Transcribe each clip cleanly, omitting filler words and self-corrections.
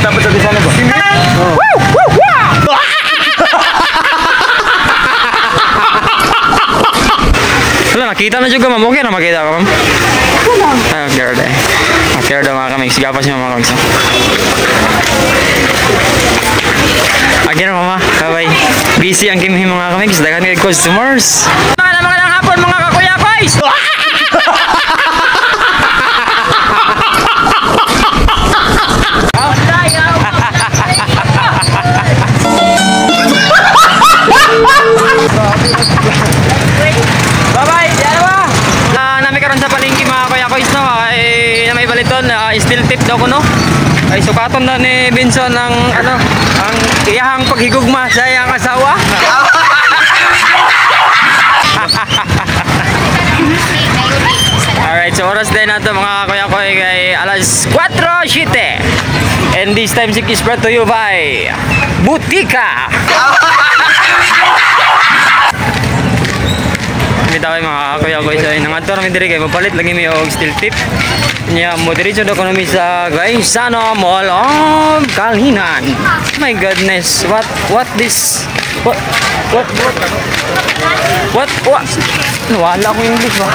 dapat sa sana ba? Wala, nakita na juga ma'am. Okay na makita ka ma'am? Ay, okay na. Okay na mga kamigs. Gapas niyo mga kamigs. Okay na mama. Bye-bye. Busy ang Kim Him mga kamigs. Dagan kayo customers. Magandang hapon mga kakuya boys! Bye-bye! Diyan ba? Nami karon sa palengke mga kuya koys no. Ay na may baliton, still tip daw ko no. Ay sukaton na ni Benson ang ano, ang iyahang paghigugma sa iyang asawa. Alright, so oras din nato mga kuya koy kay alas 4:07. And this time is brought to you by Butika. Bitaw mga kuya koy sa nangadto ra mi diri kay mapalit lagi mi og steel tip. Nya mo diretso do kono mi sa Gaisano Mall of Kalinan. My goodness, what this? What? Wala ko English ba?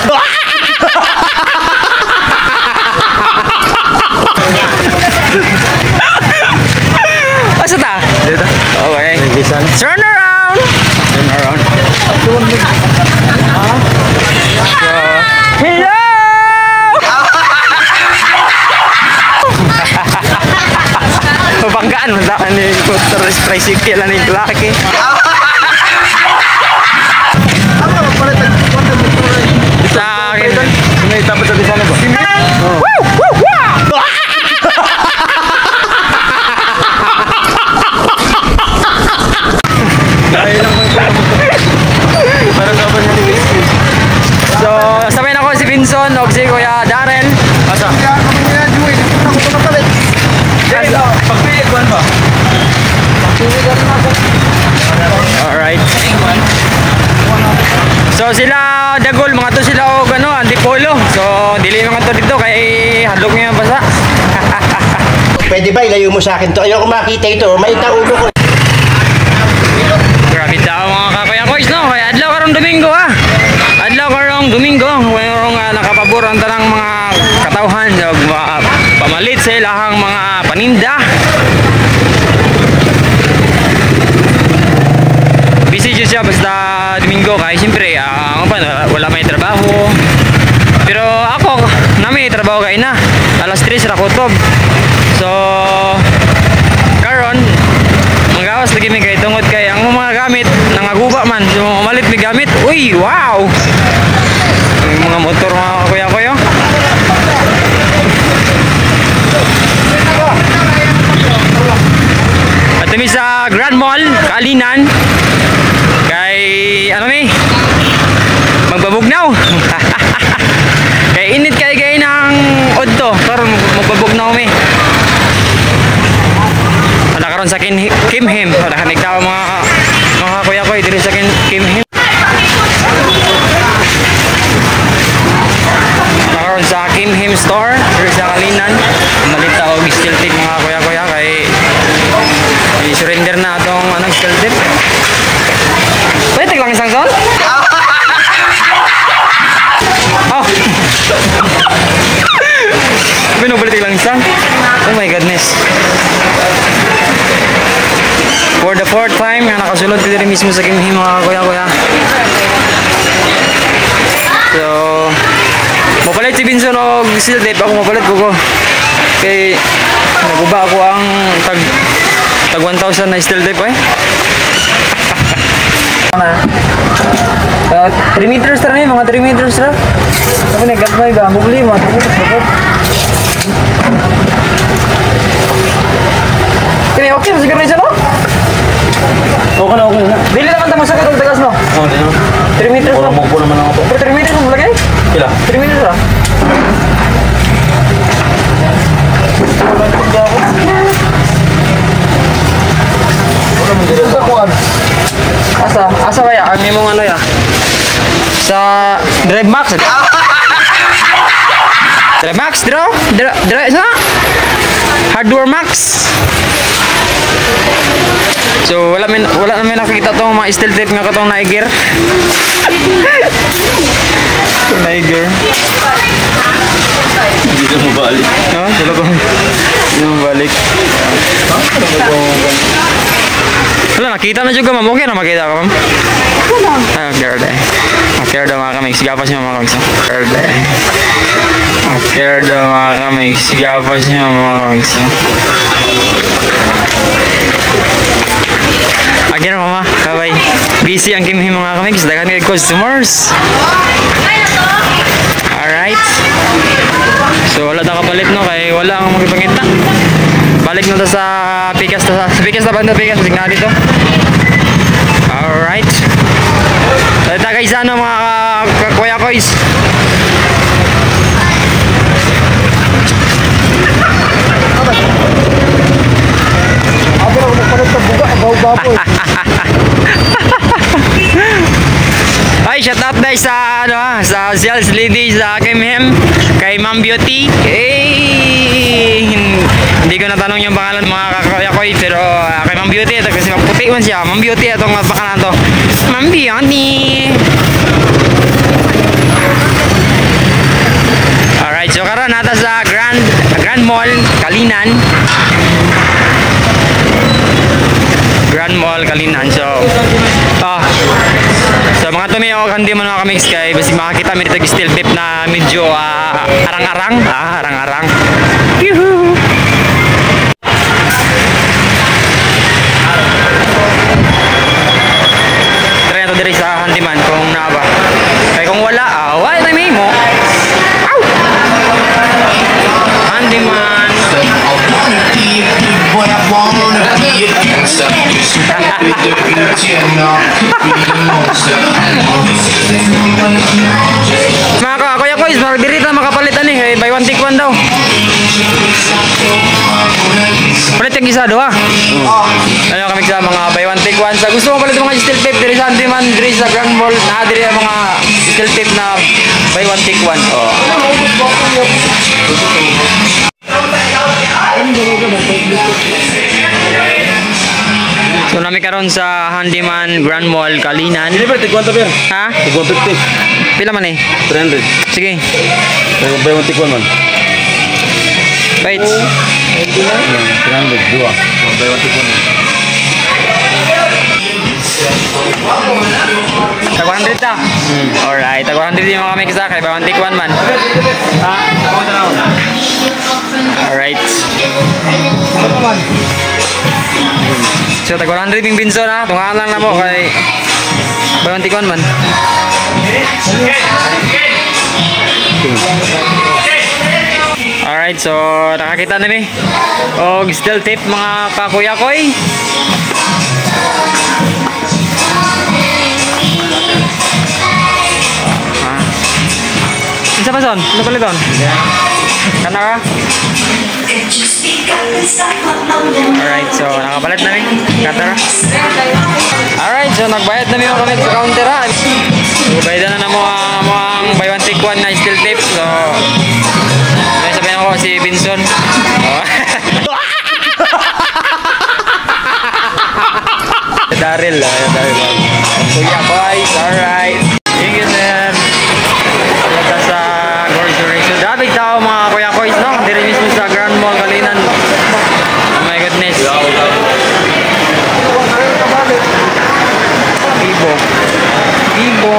Asa ta? Dito. Okay. Turn around. Turn around. Hello! Pabanggaan mo sa ni tricycle ni Clarky. Sa akin. May dapat sa sana ba? So, sabay na ko si Vinson o si Kuya Darren. Asa? Alright. So sila Dagol, mga to sila o ano, Antipolo. So, dili mga to dito kay hadlok niya basa. Pwede ba ilayo mo sa akin to? Ayoko makita ito. Maita ulo ko. Grabe tao mga kakuya koys no. Kaya adlaw karong Domingo ha. Adlaw karong Domingo. Mayroong nakapabor ang tanang mga katawhan. So, pamalit sa ilahang mga paninda. Busy dyan siya basta Domingo. Kaya siyempre wala may trabaho. Pero ako, nami trabaho kayo na. Alas 3 ra kutob. So, karon magawas lagi mi kay tungod kay ang mga gamit nangaguba man. So, malit mi gamit. Uy, wow! Yung mga motor mga kuya-kuya. At kami sa Grand Mall, Kalinan. Kay, ano mi? Magbabugnaw. Kay init kay ng odto. Karon magbabugnaw mi. Wala karon sa Kim Him. Wala kami tao mga kuya-kuya diri sa Kim Him. Karon sa Kim Him store diri sa Kalinan. Malita og steel tip mga kuya-kuya kay i-surrender na atong anong steel tip. Pwede lang isang son? Oh. Binubulitin lang isang. Oh my goodness. For the fourth time, nga nakasulod dito rin mismo sa Kim Him mga kuya-kuya. So, mapalit si Binson o steel tape. Ako mapalit ko. Kay, naguba ako ang tag 1,000 na steel tape eh. 3 meters na rin, mga 3 meters na. Ako nagkatmay ba? Bubuli mga 3 meters na. Kaya okay, masiguro rin siya no? Okay na. Dili naman tama sa katong tagas no? Oo, di na. 3 meters na. Puro mo naman ako. Pero 3 meters mo lagay? Kila? 3 meters na. Asa ba ya? Ang imong ano ya? Sa Drive Max. Drive Max, Drive sa? Hardware Max. So wala namin nakikita tong mga steel tape nga katong Niger. Niger. Hindi na mabalik. No, wala ko. Hindi mo balik. Wala, nakita na juga, ma'am. Okay na makita ka, ma'am? Ah, girde. Okay, mga kamig. Sigapas niyo, mga kamig. Girde. Okay, mga kamig. Sigapas niyo, mga kamig. Again, mama. Kabay. Busy ang kimhi, mga kamig. Dagan kayo customers. Alright. So, wala na kapalit, no? Kaya wala ang magpangita. Balik na to sa Pikas na banda Pikas na dito. Alright. Ito guys, ano mga kuya koys. Ako na magpalit sa buga, baw-baboy. Ay, shout out guys sa sa sales lady sa KMM kay Ma'am Beauty. Hindi ko natanong yung pangalan mga kakuya ko pero kay Ma'am Beauty ito kasi maputi man siya. Ma'am Beauty itong pangalan to. Ma'am Beauty. Alright, so karon nata sa Grand Mall Kalinan. Grand Mall Kalinan. So mga tumiyo hindi mo na kami kay basi makakita mi dito steel tape na medyo arang-arang. Yuhu. Try na to diri sa handyman kung naa ba. Kay kung wala, wala na mo. Ow! Handyman. Mga kuya ko is diri ta makapalitan eh buy one take one daw. Palit yung isa do ha. Ano kami sa mga buy one take one sa gusto mo palit mga steel tape diri sa Antiman diri sa Grand Mall na diri ang mga steel tape na buy one take one. Oh. So nami karon sa Handyman Grand Mall Kalinan. Hindi ba, tigwan tabi yan? Ha? Tigwan 50. Pila man eh? 300. Sige. Buy one tigwan man. Wait. 300, dua. Buy one tigwan man. Tag 100 ta? Alright, tag 100 yung mga kami kisa kay buy one take one man. Ha? Alright. So tag 100 yung binso na, tungaan lang na mo kay buy one take one man. Alright, so nakakita na mi. Og steel tape mga kakuya koy. Isa pa son? Ano pala doon? Kana ka? Alright, so nakapalit na mi. Counter. Alright, so nagbayad na mi mga kamit sa counter ha. So bayadan na mo ang buy one take one na steel tape. So may sabihin ako si Binson. Daryl. Kuya boys, alright. Thank you sir. Punta sa grocery. So dapat tao mga kuya boys, no? Diri mismo sa Grand Mall Kalinan. Oh my goodness. Bibo.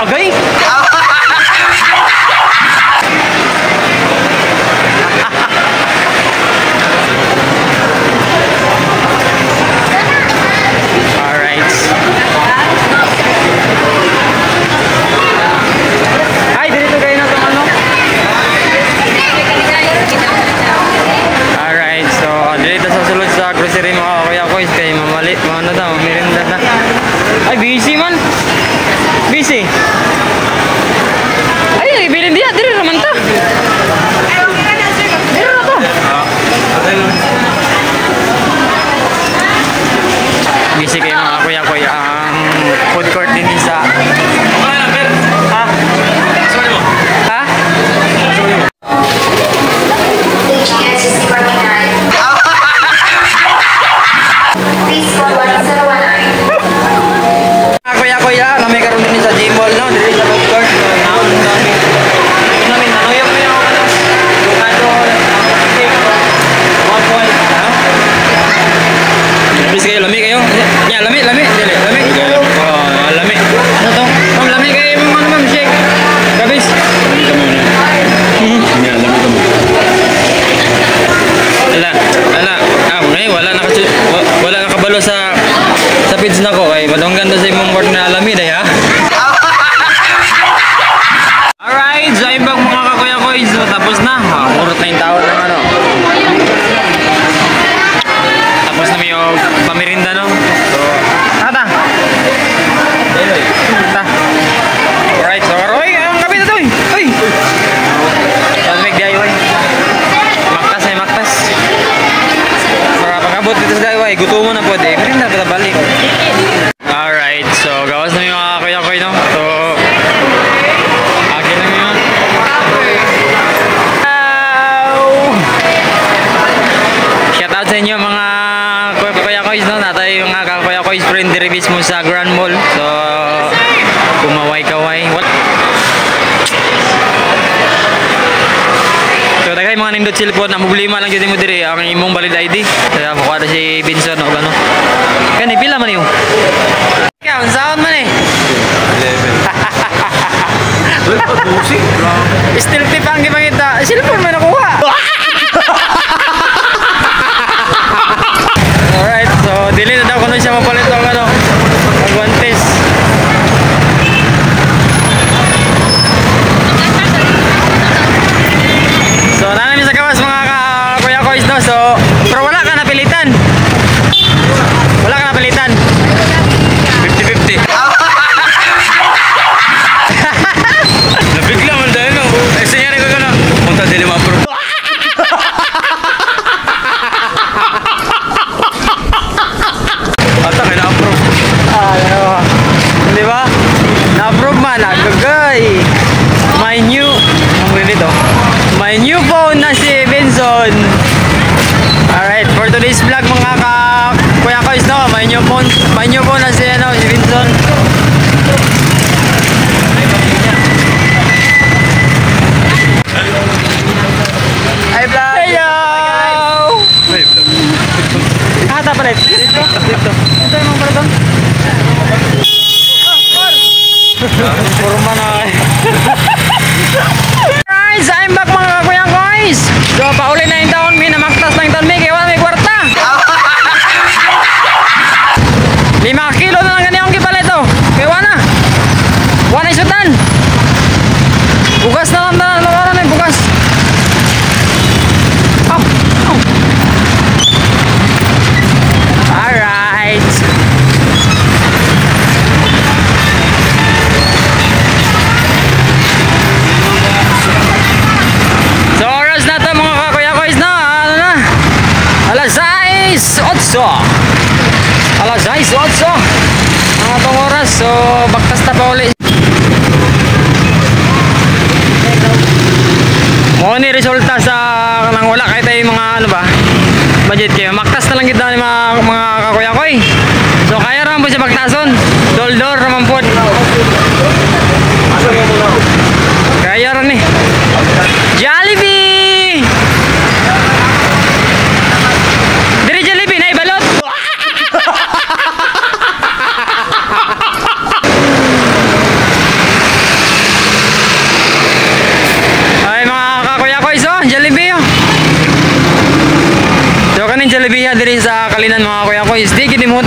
Agay? Alright. Ay, dito kayo na itong ano? Alright, so dito sa sulod sa grocery mga kuya ko is kayo mamalit, mga ano daw, merinda na. Ay, busy man. Busy. Ay, ibilin diya, dito naman ta. Dito na to. Busy kayo mga kuya ko ang food court din sa. Ha? gutom mo na po, eh. Pero na kita balik. Alright, so gawas na yung mga kuya-kuy, no? So, akin lang yun. Shout out sa inyo mga kuya-kuy, no? Natay yung mga kuya-kuy friend diri mismo sa Grand Mall. So, kumaway-kaway. What? So, tagay mga nindot cellphone na problema lang dyan mo diri ang imong valid ID. Kaya makuha na si Vincent o gano. Kani, pila man yun? Ikaw, ang sound man eh. 11. Still tip ang gipangita. Cellphone man nakuha. Alright, so dili na daw kung siya mapalit o ano. Magwantes. So, namin sa kawas mga kuya-kuys, no? So, pero wala ka napilitan. Wala ka napilitan. 50-50. Nabigla man dahil, no? Eh, sinyari ko gano'n. Punta din yung ma-approve. Ata, kaya na-approve. Di ba? Na-approve man. Agagay. My new phone na si Benson. Alright, for today's vlog mga kuya koys, no? My new phone na si Benson. Hi vlog. Hello. Kata pa rin. Dito. Ito yung mga pala. Purma na. Guys, I'm back mga kuya guys. So, pauli na yung taon, may namaktas na yung taon, may kaya may kwarta. 5 kilo na lang ganyan ang kipalit to. Kaya na. Wala isutan. Bugas na lang na nawaran na yung bugas. Oh. Alright. So, oras na ito mga kakuya-kuys na. Ano na? Alas 6:08. Alas 6:08. Ang atong oras. So, baktas na pa ulit. Mo ni resulta sa nang wala kahit ay mga ano ba? Budget kayo. Maktas na lang kita ni mga kakuya-kuy. So, kaya naman po siya magtason. Doldor naman po. Kaya rin eh. Jollibee! Diri Jollibee na ibalot. Ay mga kakuya-kuy, so Jollibee oh. So kanin Jollibee diri sa Kalinan mga kuya-kuy. Di gid mo